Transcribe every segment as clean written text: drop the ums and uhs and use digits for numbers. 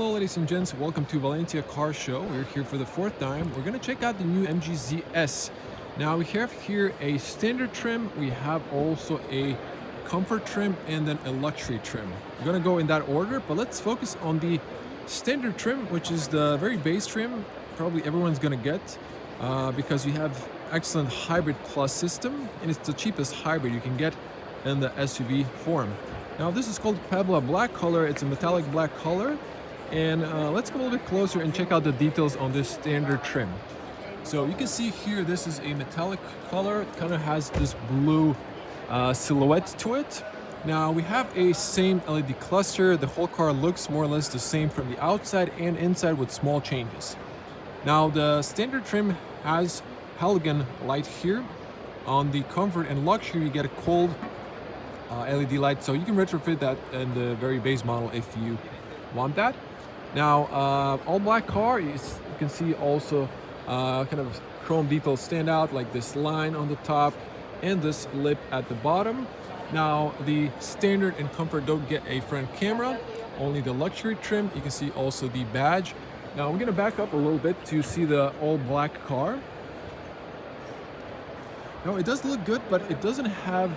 Hello ladies and gents, welcome to Valencia Car Show. We're here for the fourth time. We're going to check out the new MG ZS. Now we have here a standard trim, we have also a comfort trim and then a luxury trim. We're going to go in that order, but let's focus on the standard trim, which is the very base trim, probably everyone's going to get because you have excellent hybrid plus system and it's the cheapest hybrid you can get in the SUV form. Now this is called Puebla black color, it's a metallic black color. And let's come a little bit closer and check out the details on this standard trim. So you can see here, this is a metallic color. It kind of has this blue silhouette to it. Now we have a same LED cluster. The whole car looks more or less the same from the outside and inside with small changes. Now the standard trim has halogen light here. On the comfort and luxury, you get a cold LED light. So you can retrofit that in the very base model if you want that. Now, all black car, you can see also kind of chrome details stand out, like this line on the top and this lip at the bottom. Now, the standard and comfort don't get a front camera, only the luxury trim. You can see also the badge. Now, we're gonna back up a little bit to see the all black car. Now, it does look good, but it doesn't have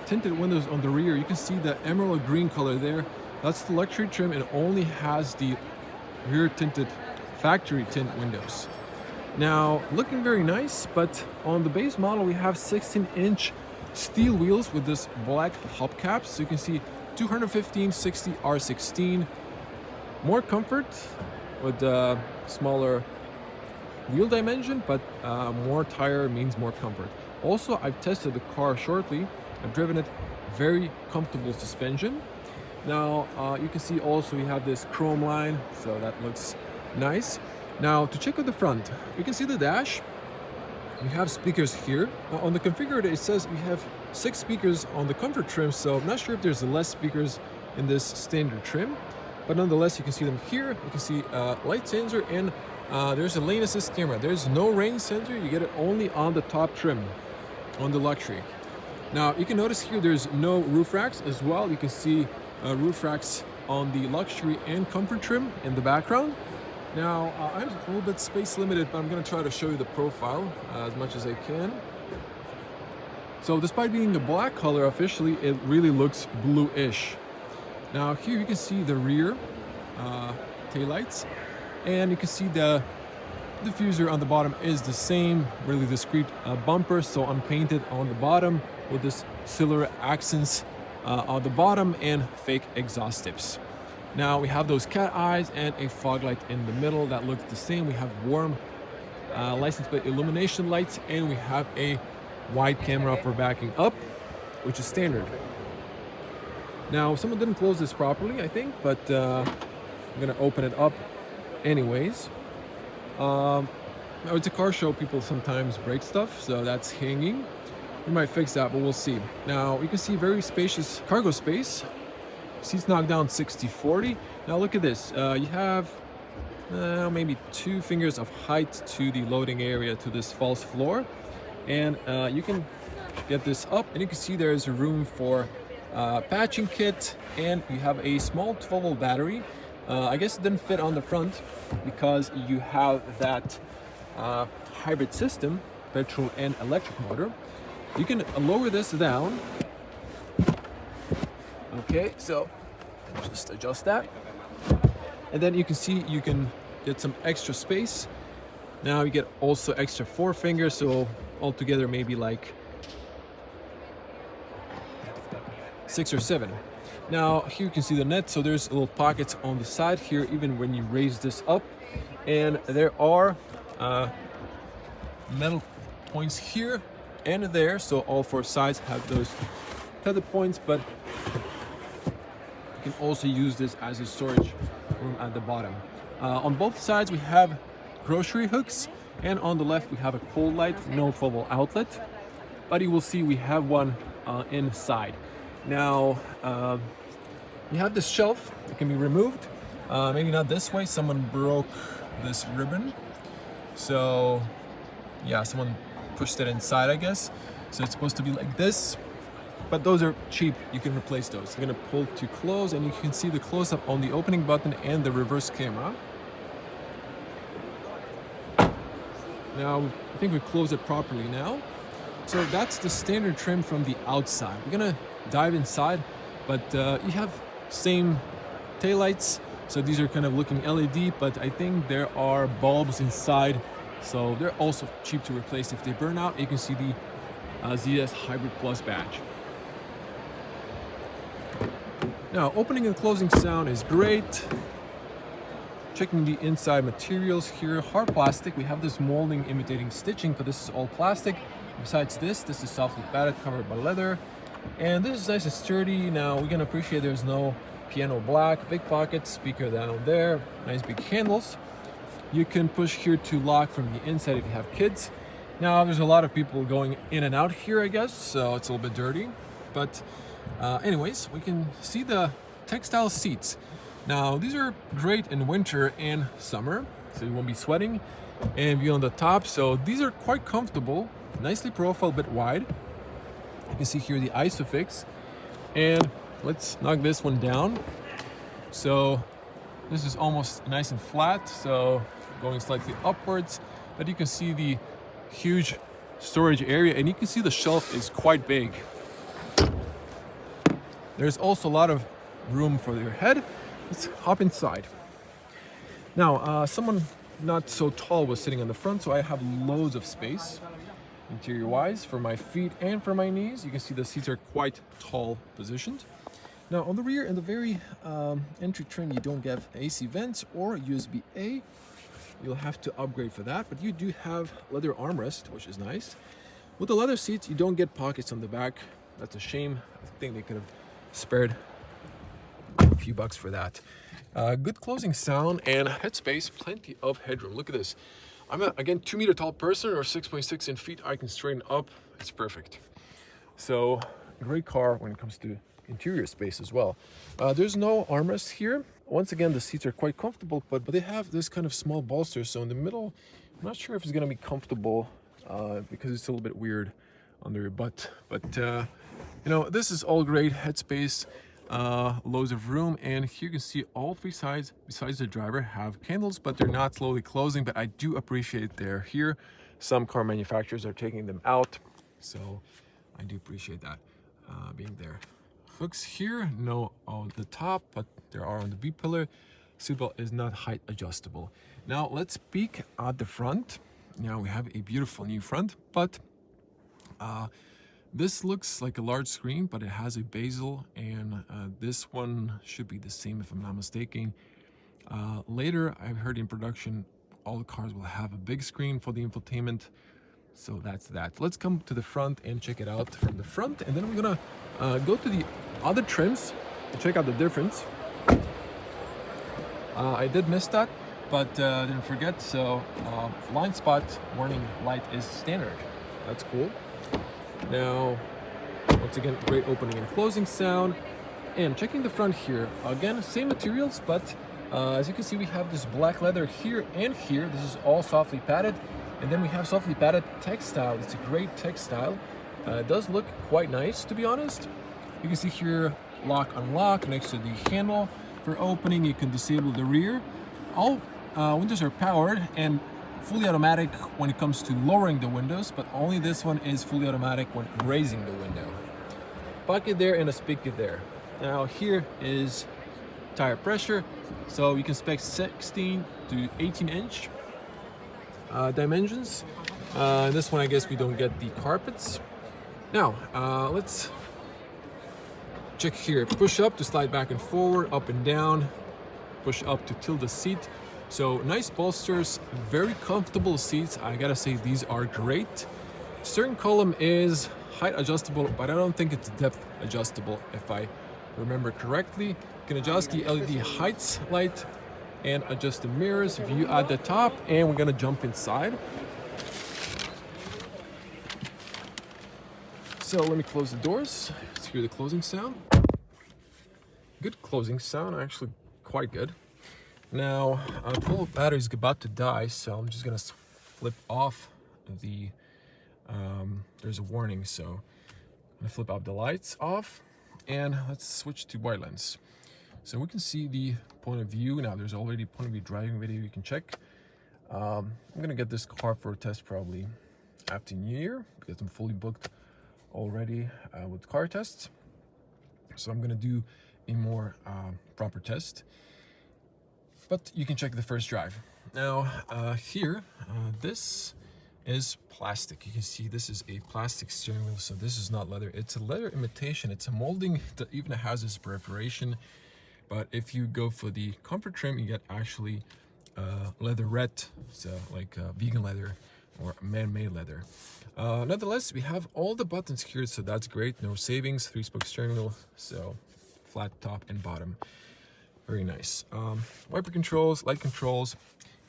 tinted windows on the rear. You can see the emerald green color there. That's the luxury trim and only has the rear tinted factory tint windows. Now, looking very nice, but on the base model, we have 16-inch steel wheels with this black hubcaps. So you can see 215/60 R16. More comfort with the smaller wheel dimension, but more tire means more comfort. Also, I've tested the car shortly. I've driven it, very comfortable suspension. Now, you can see also we have this chrome line, so that looks nice. Now, to check out the front, you can see the dash. We have speakers here. Now, on the configurator, it says we have 6 speakers on the comfort trim, so I'm not sure if there's less speakers in this standard trim, but nonetheless, you can see them here. You can see light sensor and there's a lane assist camera. There's no rain sensor, you get it only on the top trim, on the luxury. Now, you can notice here there's no roof racks as well. You can see roof racks on the luxury and comfort trim in the background. Now, I'm a little bit space limited, but I'm going to try to show you the profile as much as I can. So despite being the black color officially, it really looks bluish. Now here you can see the rear taillights, and you can see the diffuser on the bottom is the same, really discreet bumper, so unpainted on the bottom with this silver accents on the bottom and fake exhaust tips. Now we have those cat eyes and a fog light in the middle that looks the same. We have warm license plate illumination lights, and we have a wide camera for backing up, which is standard. Now someone didn't close this properly, I think, but I'm gonna open it up anyways. Now it's a car show, people sometimes break stuff, so that's hanging. We might fix that, but we'll see. Now you can see very spacious cargo space. Seats knocked down 60/40. Now look at this. You have maybe 2 fingers of height to the loading area, to this false floor. And you can get this up, and you can see there's room for patching kit, and you have a small 12-volt battery. I guess it didn't fit on the front because you have that hybrid system, petrol and electric motor. You can lower this down. Okay, so just adjust that. And then you can see you can get some extra space. Now you get also extra 4 fingers, so altogether maybe like 6 or 7. Now here you can see the net, so there's little pockets on the side here even when you raise this up, and there are metal points here and there, so all 4 sides have those tether points, but you can also use this as a storage room at the bottom. On both sides we have grocery hooks, and on the left we have a cold light, no 12-volt outlet, but you will see we have one inside. Now you have this shelf that can be removed, maybe not this way, someone broke this ribbon, so yeah, someone pushed it inside, I guess. So it's supposed to be like this, but those are cheap. You can replace those. You're gonna pull to close, and you can see the close-up on the opening button and the reverse camera. Now, I think we close it properly now. So that's the standard trim from the outside. We're gonna dive inside, but you have same taillights. So these are kind of looking LED, but I think there are bulbs inside. So they're also cheap to replace if they burn out. You can see the ZS Hybrid Plus badge. Now, opening and closing sound is great. Checking the inside materials here, hard plastic. We have this molding imitating stitching, but this is all plastic. Besides this is softly padded, covered by leather. And this is nice and sturdy. Now, we're gonna appreciate there's no piano black, big pockets, speaker down there, nice big handles. You can push here to lock from the inside if you have kids. Now, there's a lot of people going in and out here, I guess, so it's a little bit dirty. But anyways, we can see the textile seats. Now, these are great in winter and summer, so you won't be sweating. And view on the top, so these are quite comfortable, nicely profiled, a bit wide. You can see here the ISOFIX. And let's knock this one down. So this is almost nice and flat, so going slightly upwards, but you can see the huge storage area, and you can see the shelf is quite big. There's also a lot of room for your head. Let's hop inside. Now, someone not so tall was sitting on the front, so I have loads of space interior wise for my feet and for my knees. You can see the seats are quite tall positioned. Now, on the rear, in the very entry trim, you don't get AC vents or USB-A. You'll have to upgrade for that, but you do have leather armrest, which is nice. With the leather seats, you don't get pockets on the back. That's a shame. I think they could have spared a few bucks for that. Good closing sound and headspace, plenty of headroom. Look at this. I'm again 2-meter tall person, or 6.6 in feet. I can straighten up. It's perfect. So great car when it comes to interior space as well. There's no armrest here. Once again, the seats are quite comfortable, but they have this kind of small bolster. So in the middle, I'm not sure if it's gonna be comfortable because it's a little bit weird under your butt. But you know, this is all great headspace, loads of room, and here you can see all three sides besides the driver have candles, but they're not slowly closing. But I do appreciate they're here. Some car manufacturers are taking them out, so I do appreciate that being there. Hooks here, no on the top, but there are on the B-pillar. Seatbelt is not height adjustable. Now let's peek at the front. Now we have a beautiful new front, but this looks like a large screen, but it has a bezel, and this one should be the same if I'm not mistaken. Later, I've heard in production, all the cars will have a big screen for the infotainment. So that's that. Let's come to the front and check it out from the front, and then we're gonna go to the other trims to check out the difference. I did miss that, but didn't forget. So blind spot warning light is standard. That's cool. Now, once again, great opening and closing sound. And checking the front here, again, same materials, but as you can see, we have this black leather here and here. This is all softly padded. And then we have softly padded textile. It's a great textile. It does look quite nice, to be honest. You can see here, lock, unlock next to the handle. For opening, you can disable the rear. All windows are powered and fully automatic when it comes to lowering the windows, but only this one is fully automatic when raising the window. Bucket there and a spigot there. Now here is tire pressure. So you can spec 16 to 18 inch dimensions. This one, I guess we don't get the carpets. Now, let's check here. Push up to slide back and forward, up and down. Push up to tilt the seat. So nice bolsters, very comfortable seats. I gotta say, these are great. Steering column is height adjustable, but I don't think it's depth adjustable, if I remember correctly. You can adjust the LED heights light and adjust the mirrors, view at the top, and we're gonna jump inside. So let me close the doors. Let's hear the closing sound. Good closing sound, actually quite good. Now, our full battery is about to die, so I'm just gonna flip off the, there's a warning, so gonna flip out the lights off, and let's switch to wide lens. So we can see the point of view. Now there's already point of view driving video you can check. I'm gonna get this car for a test probably after New Year because I'm fully booked already with car tests. So I'm gonna do a more proper test. But you can check the first drive. Now here, this is plastic. You can see this is a plastic steering wheel, so this is not leather. It's a leather imitation. It's a molding that even has this perforation. But if you go for the comfort trim, you get actually leatherette, so like vegan leather or man-made leather. Nonetheless, we have all the buttons here, so that's great. No savings, 3-spoke steering wheel, so flat top and bottom. Very nice. Wiper controls, light controls,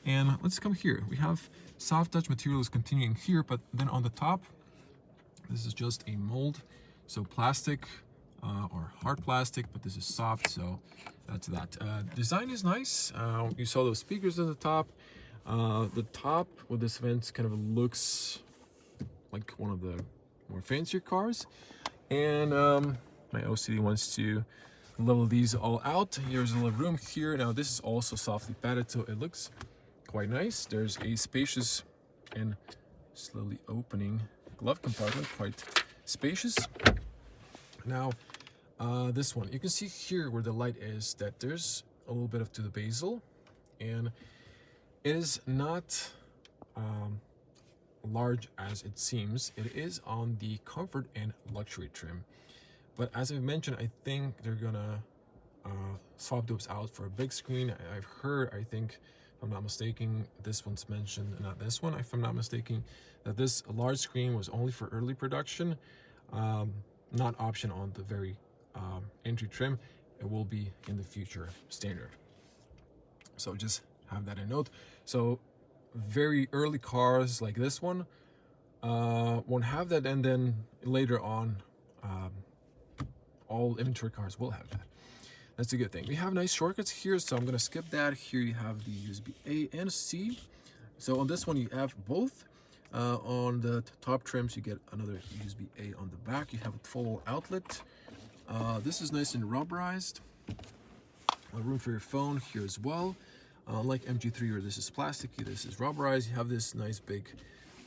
and let's come here. We have soft touch materials continuing here, but then on the top, this is just a mold, so plastic or hard plastic, but this is soft, so that's that. Design is nice. You saw those speakers at the top. The top with this vent kind of looks like one of the more fancier cars, and my OCD wants to level these all out. Here's a little room here. Now this is also softly padded, so it looks quite nice. There's a spacious and slowly opening glove compartment, quite spacious. Now this one, you can see here where the light is that there's a little bit to the bezel, and it is not large as it seems. It is on the comfort and luxury trim, but as I mentioned, I think they're gonna swap those out for a big screen. I've heard, I think, if I'm not mistaken, this one's mentioned, not this one, if I'm not mistaken, that this large screen was only for early production, not option on the very entry trim. It will be in the future standard. So just have that in note. So very early cars like this one won't have that, and then later on all inventory cars will have that. That's a good thing. We have nice shortcuts here, so I'm gonna skip that. Here you have the USB-A and C. So on this one you have both. On the top trims you get another USB-A on the back. You have a full outlet. This is nice and rubberized. A room for your phone here as well. Like MG3, where this is plastic, this is rubberized. You have this nice big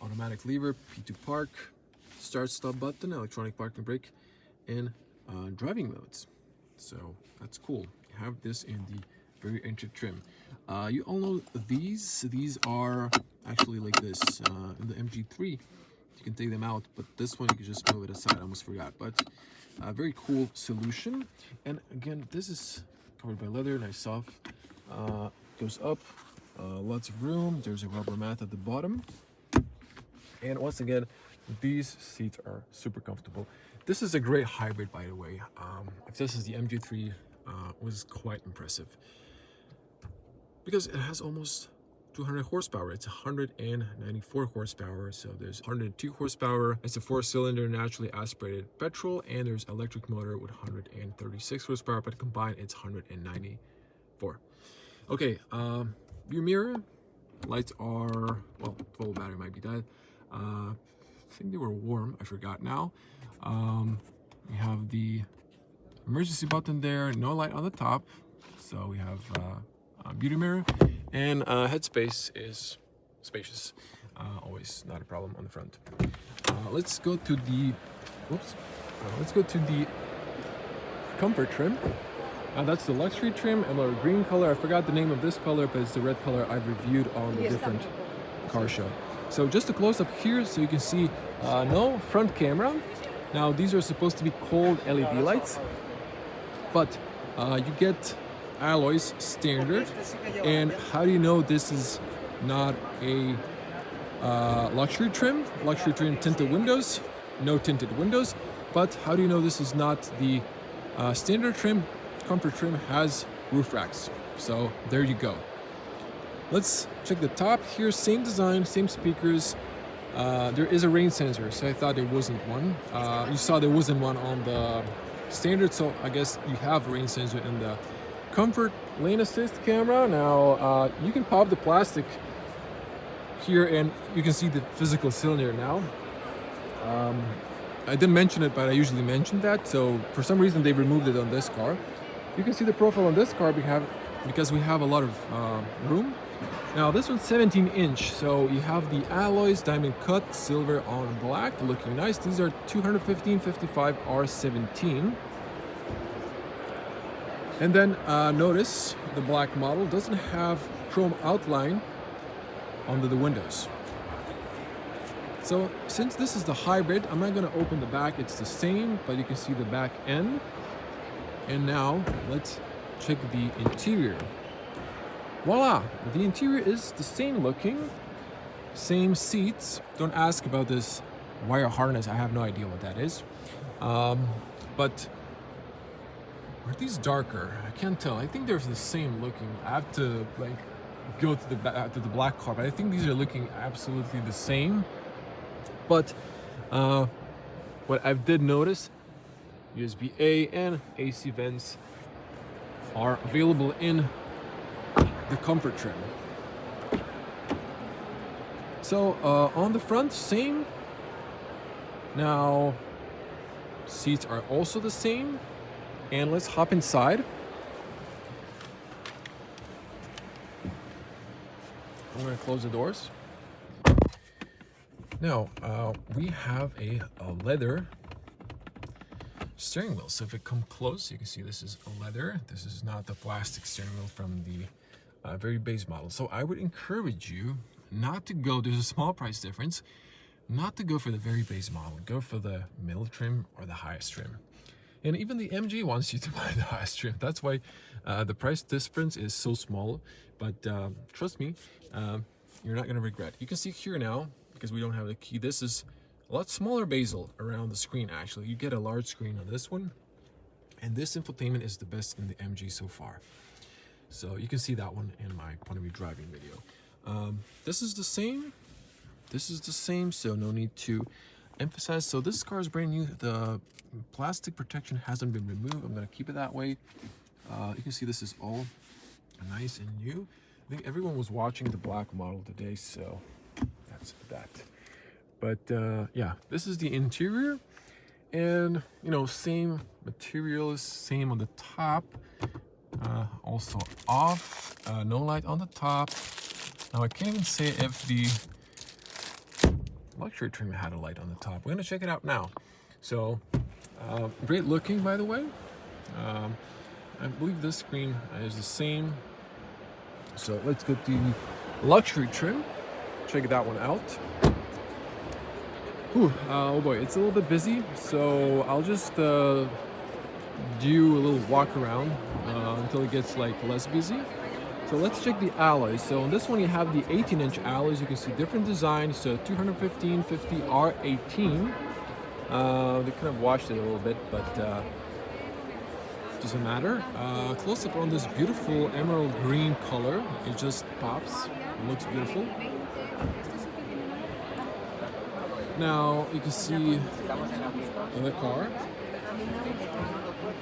automatic lever, P2 park, start stop button, electronic parking brake, and driving modes. So that's cool. You have this in the very entry trim. You all know these are actually like this. In the MG3 you can take them out, but this one you can just move it aside. I almost forgot, but a very cool solution. And again, this is covered by leather, nice soft. Goes up, lots of room. There's a rubber mat at the bottom, and once again, these seats are super comfortable. This is a great hybrid, by the way. If this is the MG3, was quite impressive because it has almost 200 horsepower. It's 194 horsepower, so there's 102 horsepower. It's a 4-cylinder naturally aspirated petrol, and there's electric motor with 136 horsepower, but combined it's 194. Okay, rear mirror lights are, well, full battery might be dead. I think they were warm, I forgot now. We have the emergency button there, no light on the top. So we have a beauty mirror, and headspace is spacious. Always not a problem on the front. Let's go to the, comfort trim. That's the luxury trim, a green color. I forgot the name of this color, but it's the red color I've reviewed on the different car show. So just a close up here, so you can see no front camera. Now these are supposed to be cold LED lights, but you get alloys standard. And how do you know this is not a luxury trim? Luxury trim tinted windows, no tinted windows. But how do you know this is not the standard trim? Comfort trim has roof racks, so there you go. Let's check the top here. Same design, same speakers. There is a rain sensor, so I thought there wasn't one. You saw there wasn't one on the standard, so I guess you have a rain sensor in the comfort. Lane assist camera. Now you can pop the plastic here and you can see the physical cylinder now. I didn't mention it, but I usually mention that. So for some reason they removed it on this car. You can see the profile on this car because we have a lot of room. Now this one's 17-inch, so you have the alloys, diamond cut, silver on black, looking nice. These are 215/55 R17. And then notice the black model doesn't have chrome outline under the windows. So since this is the hybrid, I'm not going to open the back. It's the same, but you can see the back end. And now let's check the interior. Voila, the interior is the same looking, same seats. Don't ask about this wire harness. I have no idea what that is. But are these darker? I can't tell. I think they're the same looking. I have to like go to the black car, but I think these are looking absolutely the same. But what I did notice, USB-A and AC vents are available in the comfort trim. So on the front, same. Now seats are also the same. And let's hop inside. I'm going to close the doors. Now, we have a leather steering wheel. So if it comes close, you can see this is a leather. This is not the plastic steering wheel from the very base model. So I would encourage you not to go, there's a small price difference, not to go for the very base model. Go for the middle trim or the highest trim. And even the MG wants you to buy the highest trim. That's why the price difference is so small. But trust me, you're not going to regret. You can see here now, because we don't have the key, this is a lot smaller bezel around the screen actually. You get a large screen on this one. And this infotainment is the best in the MG so far. So you can see that one in my point of view driving video. This is the same. This is the same, so no need to emphasize. So this car is brand new. The plastic protection hasn't been removed. I'm going to keep it that way. You can see this is all nice and new. I think everyone was watching the black model today, so that's that. But yeah, this is the interior, and you know, same materials, same on the top. Also off, no light on the top. Now I can't even say if the luxury trim had a light on the top. We're gonna check it out now. So great looking, by the way. I believe this screen is the same. So let's go to the luxury trim. Check that one out. Whew, oh boy, it's a little bit busy, so I'll just do a little walk around until it gets like less busy. So let's check the alloys. So on this one you have the 18-inch alloys. You can see different designs. So 215/50 R18. They kind of washed it a little bit, but doesn't matter. Close up on this beautiful emerald green color. It just pops. It looks beautiful. Now you can see the car.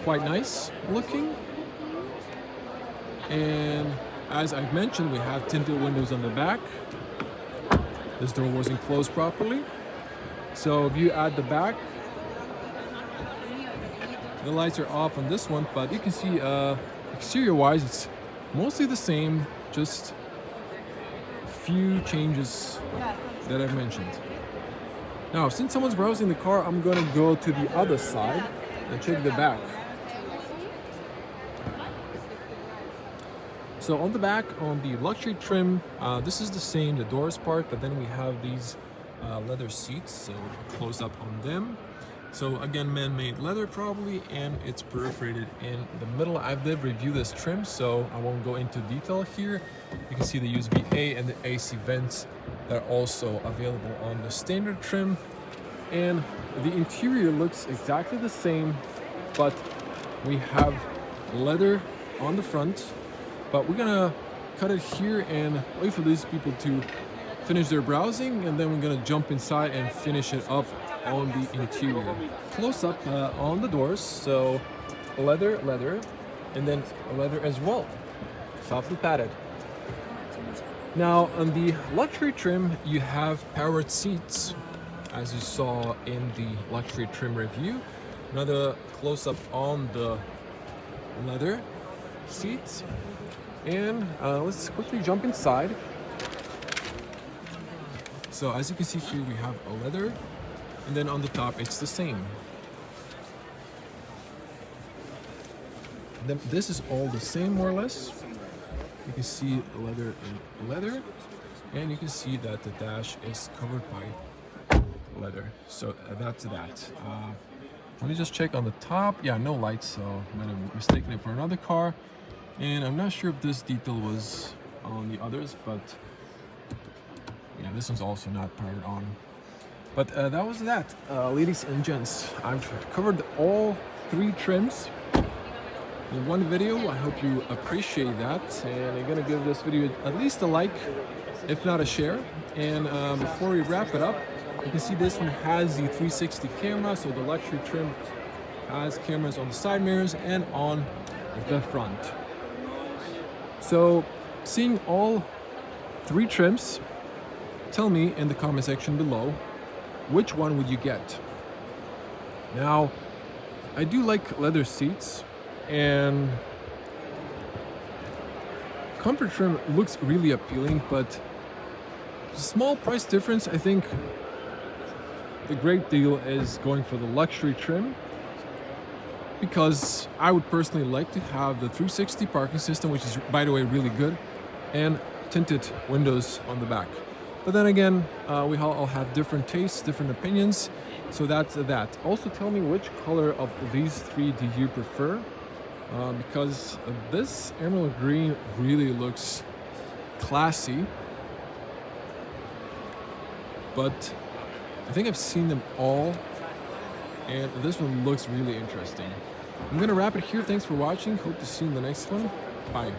Quite nice looking. And as I've mentioned, we have tinted windows on the back. This door wasn't closed properly. So if you add the back, the lights are off on this one, but you can see exterior wise it's mostly the same, just a few changes that I've mentioned. Now since someone's browsing the car, I'm going to go to the other side and check the back. So on the back, on the luxury trim, this is the same, the doors part, but then we have these leather seats, so close up on them. So again, man-made leather probably, and it's perforated in the middle. I did review this trim, so I won't go into detail here. You can see the USB-A and the AC vents that are also available on the standard trim. And the interior looks exactly the same, but we have leather on the front. But we're gonna cut it here and wait for these people to finish their browsing, and then we're gonna jump inside and finish it up on the interior. Close up on the doors, so leather, and then leather as well, softly padded. Now on the luxury trim, you have powered seats as you saw in the luxury trim review. Another close-up on the leather seats. And let's quickly jump inside. So as you can see here, we have a leather, and then on the top it's the same. Then this is all the same, more or less. You can see leather and leather, and you can see that the dash is covered by leather. So that's that. Let me just check on the top. Yeah, no lights, so I might have mistaken it for another car. And I'm not sure if this detail was on the others, but yeah, this one's also not powered on. But that was that, ladies and gents. I've covered all 3 trims in one video. I hope you appreciate that, and you're gonna give this video at least a like, if not a share. And before we wrap it up, you can see this one has the 360 camera, so the luxury trim has cameras on the side mirrors and on the front. So, seeing all 3 trims, tell me in the comment section below, which one would you get? Now, I do like leather seats, and comfort trim looks really appealing, but small price difference. I think the great deal is going for the luxury trim, because I would personally like to have the 360 parking system, which is, by the way, really good, and tinted windows on the back. But then again, we all have different tastes, different opinions, so that's that. Also, tell me which color of these 3 do you prefer, because this emerald green really looks classy, but I think I've seen them all, and this one looks really interesting. I'm gonna wrap it here. Thanks for watching. Hope to see you in the next one. Bye.